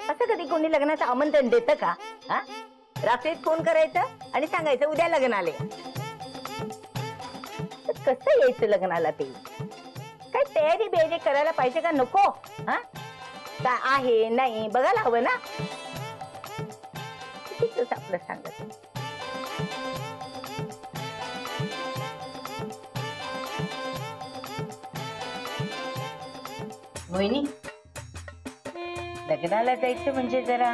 असं कधी कोणी लग्नाचं आमंत्रण देतं का? हा, रात्रीत फोन करायचं आणि सांगायचं उद्या लग्न आले. कसं यायचं लग्नाला? ते काय तयारी बेरी करायला पाहिजे का नको? हा, काय आहे नाही बघायला हवं ना. आपलं सांगत मोहिनी, लग्नाला जायचं म्हणजे जरा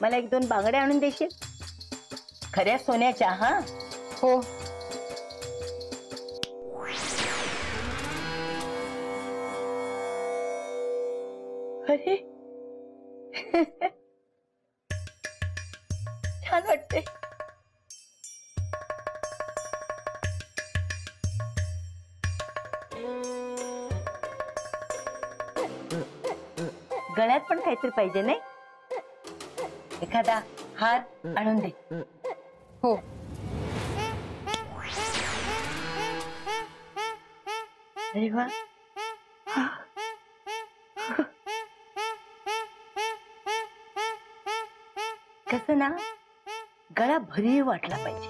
मला 1-2 बांगड्या आणून देशील? खऱ्या सोन्याच्या. हा हो. अरे छान वाटते. गळ्यात पण काहीतरी पाहिजे नाही? एखादा हार आणून दे. हो. अरे वा, कसं ना, गळा भरीव वाटला पाहिजे.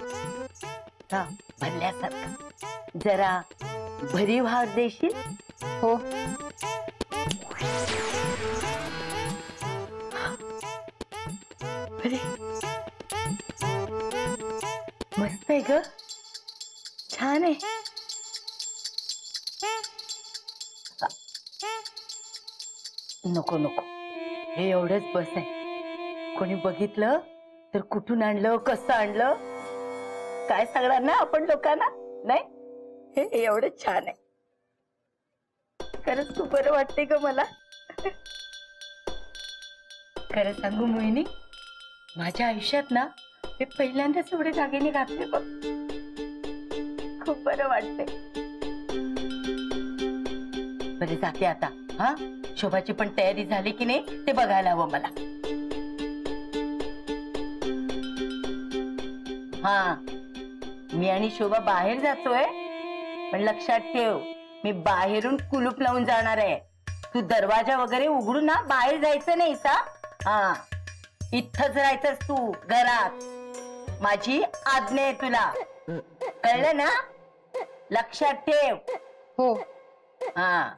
हा, भरल्यासारखं. जरा भरीव हार देशील? हो. अरे मस्त आहे ग, छान आहे. नको नको, हे एवढंच बस आहे. कोणी बघितलं तर कुठून आणलं, कसं आणलं काय सांगणार ना आपण लोकांना? नाही, हे एवढंच छान आहे. खरंच खूप बरं वाटते ग मला. खरं सांगू मोहिनी, माझ्या आयुष्यात ना मी पहिल्यांदाच एवढे दागिने घातले बघ. खूप बरं वाटते. बरे जाते आता. हा, शोभाची पण तयारी झाली की नाही ते बघायला हवं मला. हा, मी आणि शोभा बाहेर जातोय, पण लक्षात ठेव मी बाहेरून कुलूप लावून जाणार आहे. तू दरवाजा वगैरे उघडून ना बाहेर जायचं नाहीस. हा, इथंच राहायचंस तू घरात. माझी आज्ञा आहे तुला, कळलं ना? लक्षात ठेव. हो. हा.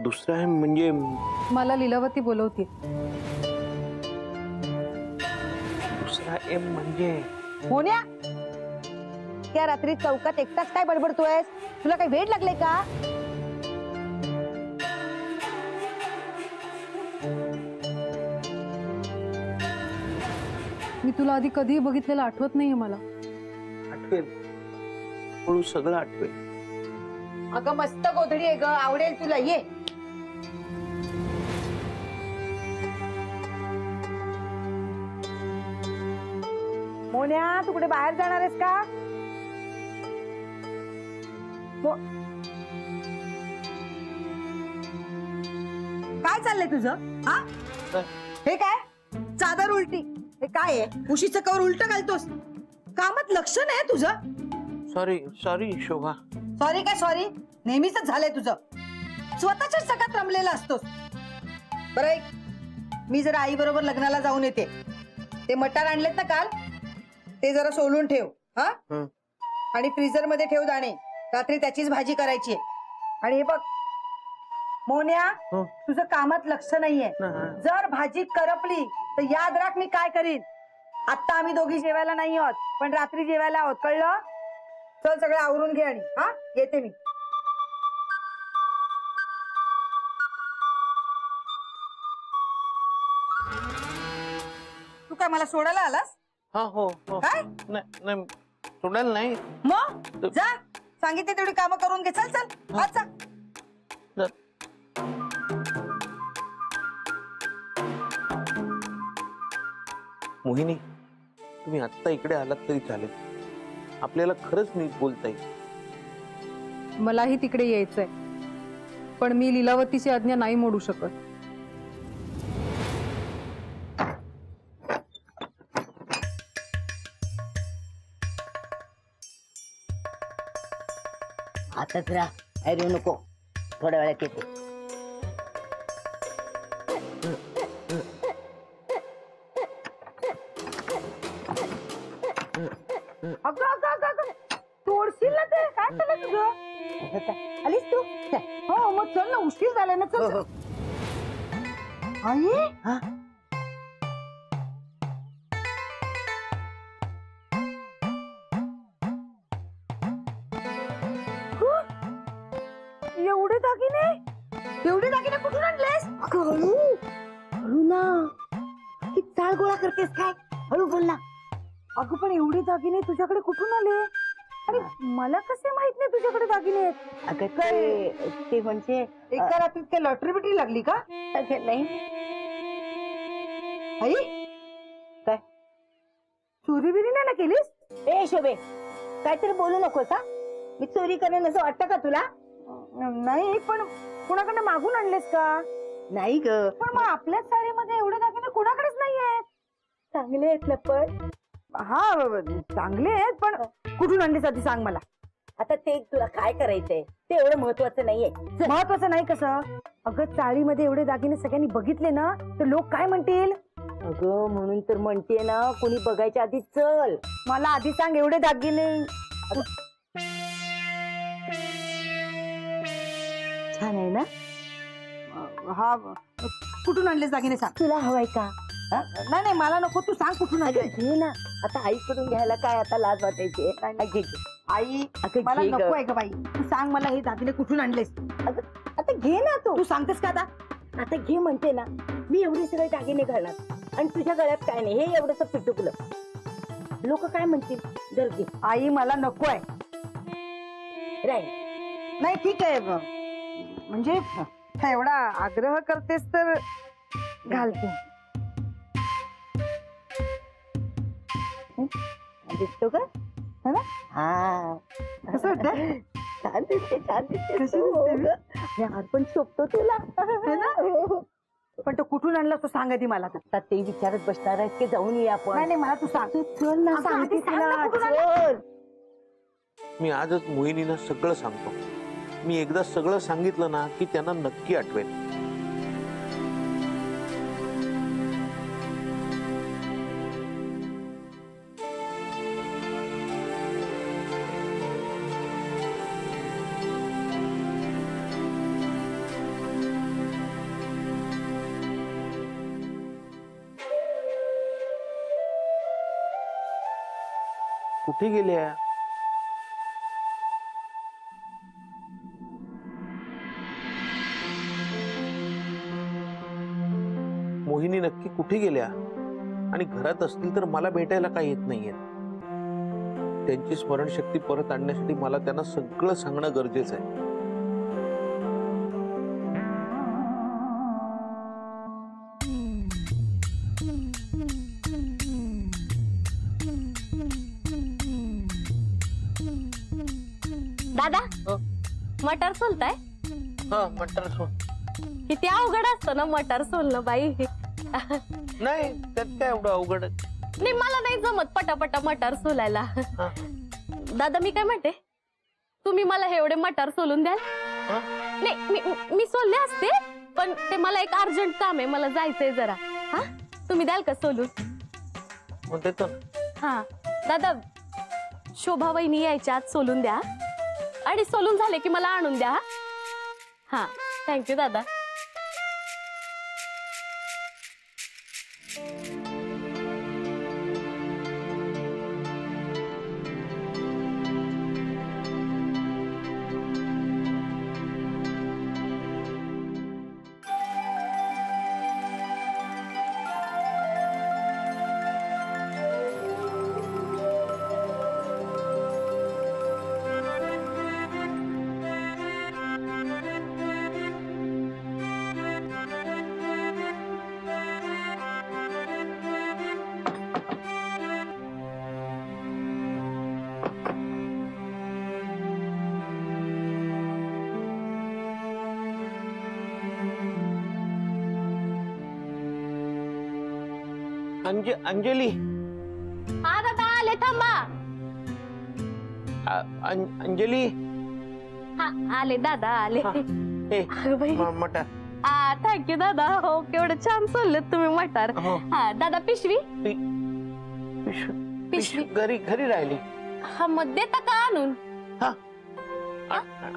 दुसरा आहे म्हणजे मला लीलावती बोलवते. दुसरा एम म्हणजे मोन्या, त्या रात्री चौकात एकटाच काय बडबडतोयस? तुला काही वेड लागले का? मी तुला आधी कधीही बघितलेलं आठवत नाहीये मला. आठवेल, हळू सगळं आठवेल. अगं मस्त गोधडी आहे ग, आवडेल तुला. ये. मोन्या, तू कुठे बाहेर जाणार आहेस का? काय चाललंय तुझं? हा, हे काय चादर उलटी? हे काय आहे? उशीचं कवर उलट घालतोस? कामात लक्ष नाही तुझं? सॉरी सॉरी शोभा. सॉरी काय सॉरी? नेहमीच झालंय तुझं. स्वतःच्याच सगळ्यात रमलेला असतोस. बरं ऐक, मी जरा आई बरोबर लग्नाला जाऊन येते. ते मटार आणलेत ना काल, ते जरा सोलून ठेव. हा, आणि फ्रीजर मध्ये ठेव दाणे. रात्री त्याचीच भाजी करायची. आणि हे बघ मोन्या, तुझं कामात लक्ष नाहीये. जर भाजी करपली तर याद राख मी काय करीन. आता आम्ही दोघी जेवायला नाही आहोत, पण रात्री जेवायला आहोत, कळलं? चल सगळं आवरून घे. आणि हा, येते मी. तू काय मला सोडायला आलास? हा, हो. काय? नाही, सोडायला नाही. मग जा, सांगितले तेवढी कामं करून घे. चल चल, आज जा. मोहिनी, तुम्ही आत्ता इकडे आलात तरी चालेल. आपल्याला खरंच नीट बोलता येईल. मलाही तिकडे यायचंय, पण मी लीलावतीची आज्ञा नाही मोडू शकत. आताच राहा, ऐरू नको, थोड्या वेळात येते. अगं अगं अगं अगं तोडशील ना ते. काय चाललं तुझं? आलीस तू? हो मग चल ना, उशीर झाला ना. चल चल. आई हा? एवढे दागिने, एवढे दागिने कुठून आणलेस? अगं हळू हळू ना, की चाळ गोळा करतेस काय? हळू बोल ना. अगं पण एवढे दागिने तुझ्याकडे कुठून आले? अरे मला कसे माहित नाही तुझ्याकडे दागिने आहेत? अगं ते म्हणजे एका रात्रीत काय लॉटरी बिटरी लागली का? अगं नाही. आई काय? चोरी बिरी नाही ना केलीस? ए शोभे, काहीतरी बोलू नकोस हा. मी चोरी करेन असं वाटतं का तुला? नाही, पण कुणाकडे मागून आणलेस का? नाही ग, पण मग आपल्याच साडीमध्ये एवढे दागिने कुणाकडेच नाही आहेत. चांगले आहेत ना. पण हा चांगले आहेत, पण कुठून आणलेस आधी सांग मला. आता ते तुला काय करायचंय ते एवढं महत्वाचं नाहीये. चल. महत्वाचं नाही कसं? अगं चाळीमध्ये एवढे दागिने सगळ्यांनी बघितले ना तर लोक काय म्हणतील? अगं म्हणून तर म्हणते ना, कोणी बघायच्या आधी चल. मला आधी सांग एवढे दागिने. छान आहे ना? हा कुठून आणलेस दागिने सांग. तुला हवाय का? हा? नाही नाही मला नको, तू सांग कुठून आणले. अगं घे ना. आता आईकडून घ्यायला काय आता लाज वाटायची? घे घे. आई अगं मला घे ग. नको आहे का बाई, तू सांग मला हे दागिने कुठून आणलेस. अगं आता घे ना तू. तू सांगतेस का आता? आता घे म्हणते ना. मी एवढे सगळे दागिने घालणार आणि तुझ्या गळ्यात काय नाही, हे एवढंच पिटुकलं. लोक काय म्हणतील? जर घे. आई मला नको आहे. राहील. नाही ठीक आहे, म्हणजे एवढा आग्रह करतेस तर घालते. दिसतो का? है ना? हा. कसं वाटतं? छान दिसते, छान दिसते. कशी दिसते मी? हे हार पण शोभतो तुला. है ना? पण तो कुठून आणला तो सांग आधी मला. आता ते विचारत बसणार आहेस की जाऊन ये आपण? नाही नाही मला तू सांग. तू चल ना, अगं, सांगते आधी सांग ना तुला. कुठून आणलं? चल. मी आजच मोहिनीला सगळं सांगतो. मी एकदा सगळं सांगितलं ना की त्यांना नक्की आठवेल. कुठे गेल्या? मोहिनी नक्की कुठे गेल्या? आणि घरात असतील तर मला भेटायला काय येत नाहीयेत. त्यांची स्मरणशक्ती परत आणण्यासाठी मला त्यांना सगळं सांगणं गरजेचं आहे. दादा मटार सोलताय? हा मटर सोल. किती अवघड असतं ना मटार सोलणं बाई. नाही त्यात काय एवढं अवघड आहे? नाही मला नाही जमत पटापटा मटार सोलायला. हा. दादा मी काय म्हणते, तुम्ही मला हे एवढे मटार सोलून द्याल? हा? नाही मी सोलले असते, पण ते मला एक अर्जंट काम आहे, मला जायचंय जरा. हा तुम्ही द्याल का सोलून? मग देतो. हा दादा, शोभा वहिनी यायच्या आत सोलून द्या आणि सोलून झाले की मला आणून द्या. हा थँक्यू दादा. अंजली हा दादा आले थांबा. अंजली हा आले दादा आले. हे अगं बाई. मटार थँक्यू दादा. हो केवढं छान सोडलं तुम्ही मटार. हो. हा दादा पिशवी पिशवी घरी राहिली. हा मग देता का आणून? हा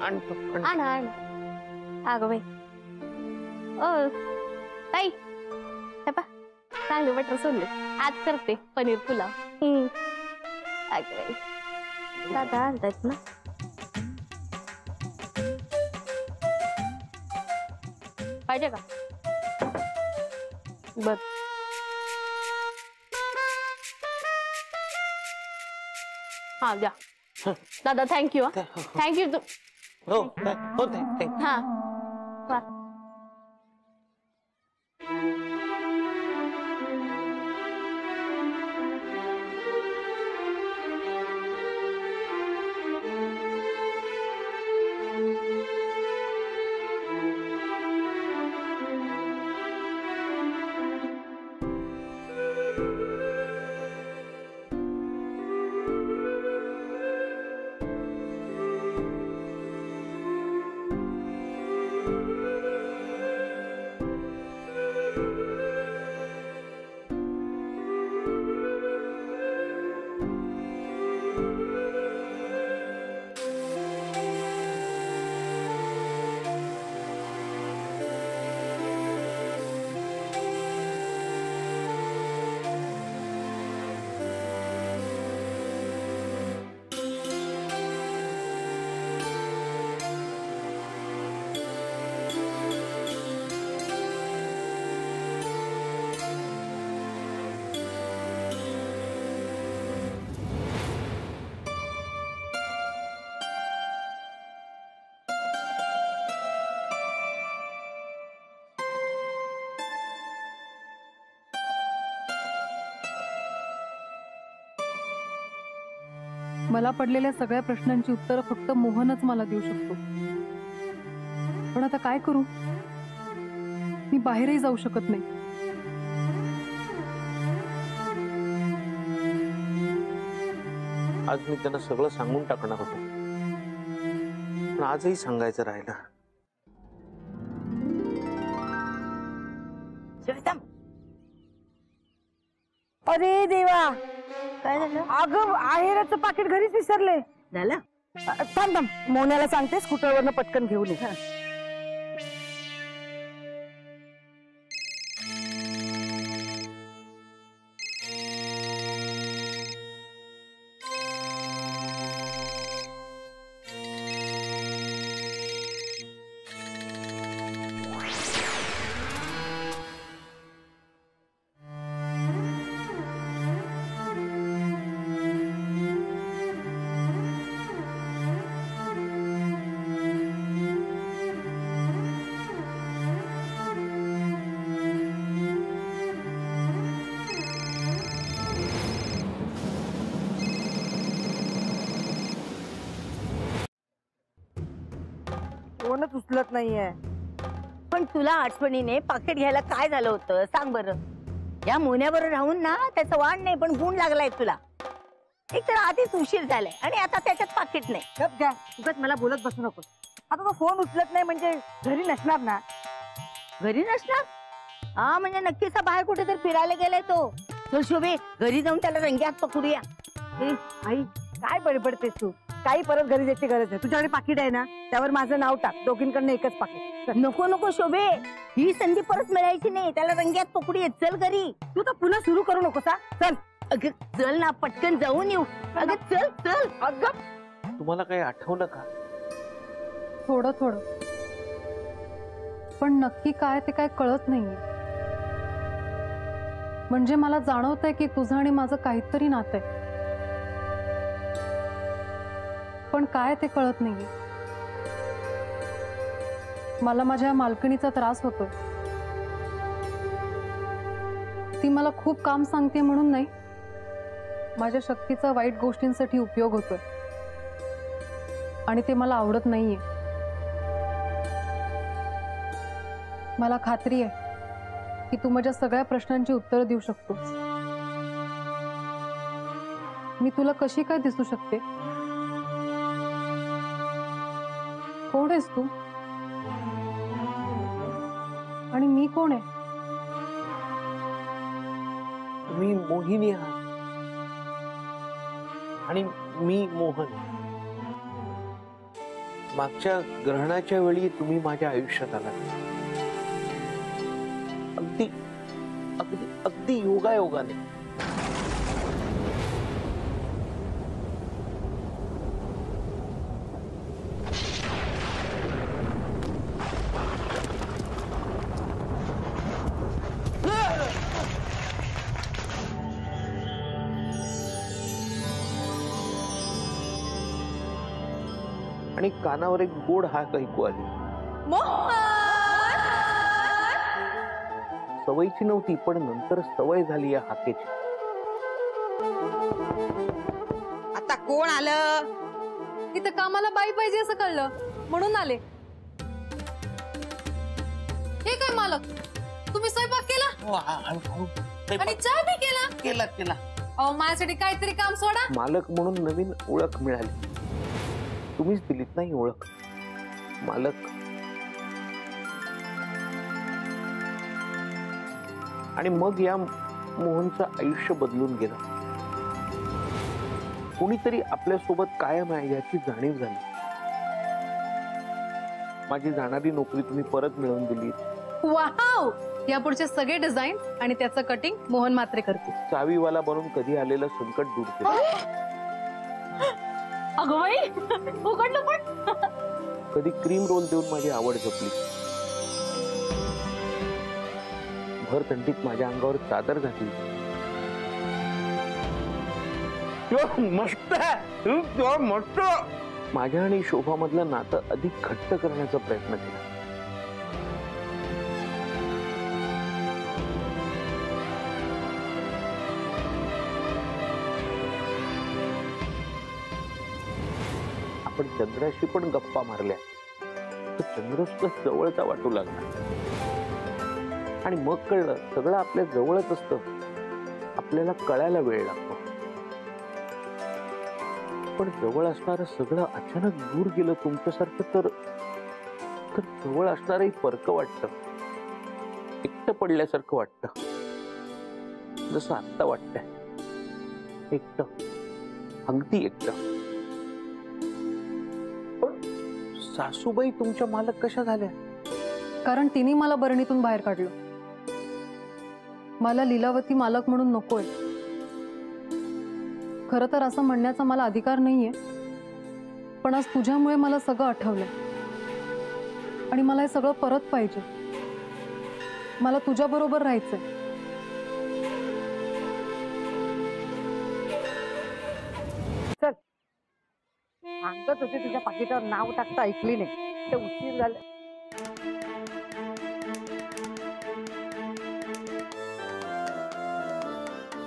आणतो आणा आण. अगं बाई. ओ ताई हे पा चांगले मटर सोडले. आज करते पनीर पुलाव. अगं बाई दादा आणतायत ना. पाहिजे का? बर हा द्या दादा. थँक्यू. थँक्यू. हो हो thank you. हा वा. मला पडलेल्या सगळ्या प्रश्नांची उत्तरं फक्त मोहनच मला देऊ शकतो. पण आता काय करू? मी बाहेरही जाऊ शकत नाही. आज मी त्यांना सगळं सांगून टाकणार होतो, पण आजही सांगायचं राहिलं. अरे देवा, काय झालं? अगं आहेराचं पाकिट घरीच विसरले. झालं? थांब थांब, मोन्याला सांगते स्कूटरवरनं पटकन घेऊन ये. कोणच उचलत नाहीये. पण तुला आठवणीने पाकिट घ्यायला काय झालं होतं सांग बरं. या मोन्याबरोबर राहून ना त्याचा वाण नाही पण गुण लागलाय तुला. एक तर आधीच उशीर झालाय आणि आता त्याच्यात पाकिट नाही. गप घ्या, उगाच मला बोलत बसू नको. आता तो फोन उचलत नाही म्हणजे घरी नसणार ना. घरी नसणार? हा म्हणजे नक्कीच बाहेर कुठेतरी फिरायला गेलाय तो. चल शोभे, घरी जाऊन त्याला रंग्यात पकडूया. आई काय बडबडतेस तू? काही परत घरी जायची गरज आहे. तुझ्याकडे पाकिट आहे ना, त्यावर माझं नाव टाक. दोघींकडनं एकच पाकिट. नको नको शोभे, ही संधी परत मिळायची नाही. त्याला रंग्यात पकडूया. चल घरी. तू तर पुन्हा सुरू करू नकोस. चल अगं चल ना, पटकन जाऊन येऊ. अगं चल चल. अगं तुम्हाला काही आठवलं का? थोडं थोडं, पण नक्की काय ते काय कळत नाहीये. म्हणजे मला जाणवतंय की तुझं आणि माझं काहीतरी नातं आहे, पण काय ते कळत नाहीये. मला माझ्या मालकिणीचा त्रास होतोय. ती मला खूप काम सांगते म्हणून नाही, माझ्या शक्तीचा वाईट गोष्टींसाठी उपयोग होतोय आणि ते मला आवडत नाहीये. मला खात्री आहे की तू माझ्या सगळ्या प्रश्नांची उत्तरं देऊ शकतोस. मी तुला कशी काय दिसू शकते? कोण आहेस तू? आणि मी कोण आहे? तुम्ही मोहिनी आहात आणि मी मोहन. मागच्या ग्रहणाच्या वेळी तुम्ही माझ्या आयुष्यात आलात. अगदी अगदी अगदी योगायोगाने. आणि कानावर एक गोड हाक ऐकू आली. सवयीची नव्हती, पण नंतर सवय झाली या हाकेची. आता कोण आलं? इथं कामाला बाई पाहिजे असं कळलं म्हणून आले. हे काय मालक, तुम्ही स्वयंपाक केला आणि चहा बी केला? केला केला. अहो माझ्यासाठी काहीतरी काम सोडा. मालक म्हणून नवीन ओळख मिळाली. तुम्हीच दिलीत नाही ओळख, मालक. आणि मग या मोहनचं आयुष्य बदलून गेलं. कोणीतरी आपल्या सोबत कायम आहे याची जाणीव झाली. माझी जाणारी नोकरी तुम्ही परत मिळवून दिली. वाव, या पुढचे सगळे डिझाईन आणि त्याचं कटिंग मोहन मात्रे करतील. चावीवाला बनून कधी आलेलं संकट दूर केलं. अगं बाई, उघडलं पण. कधी क्रीम रोल देऊन माझी आवड जपली. भर थंडीत माझ्या अंगावर चादर घातली. मस्त मस्त. माझ्या आणि शोभा मधलं नातं अधिक घट्ट करण्याचा प्रयत्न केला. आपण चंद्राशी पण गप्पा मारल्या तर चंद्र सुद्धा जवळचा वाटू लागला. आणि मग कळलं सगळं आपल्या जवळच असतं, आपल्याला कळायला वेळ लागतो. पण जवळ असणारं सगळं अचानक दूर गेलं तुमच्यासारखं तर जवळ असणारही परक वाटतं, एकटं पडल्यासारखं वाटतं. जसं आत्ता वाटतंय, एकटं, अगदी एकटं. सासूबाई तुमच्या मालक कशा झाल्या? कारण तिने मला बरणीतून बाहेर काढलं. मला लीलावती मालक म्हणून नकोय. खरं तर असं म्हणण्याचा मला अधिकार नाहीये, पण आज तुझ्यामुळे मला सगळं आठवलंय आणि मला हे सगळं परत पाहिजे. मला तुझ्या बरोबर राहायचंय. सांगत होते तुझ्या पाकिटावर नाव टाकता ऐकली नाही, ते उशीर झालं.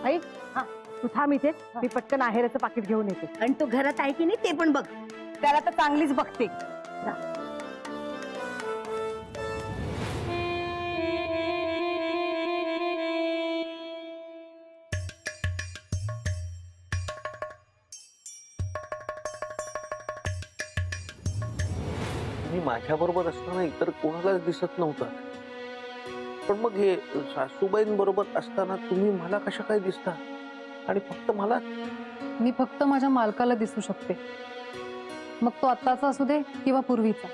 ऐक, हा तू थांब इथे, मी पटकन आहेराचं पाकिट घेऊन येते. आणि तू घरात आहे की नाही ते पण बघ. त्याला तर चांगलीच बघते. मी माझ्या बरोबर असताना इतर कोणालाच दिसत नव्हतं. पण मग हे सासूबाईंबरोबर असताना तुम्ही मला कशा काय दिसता? आणि फक्त मला? मी फक्त माझ्या मालकाला दिसू शकते, मग तो आत्ताचा असू दे किंवा पूर्वीचा.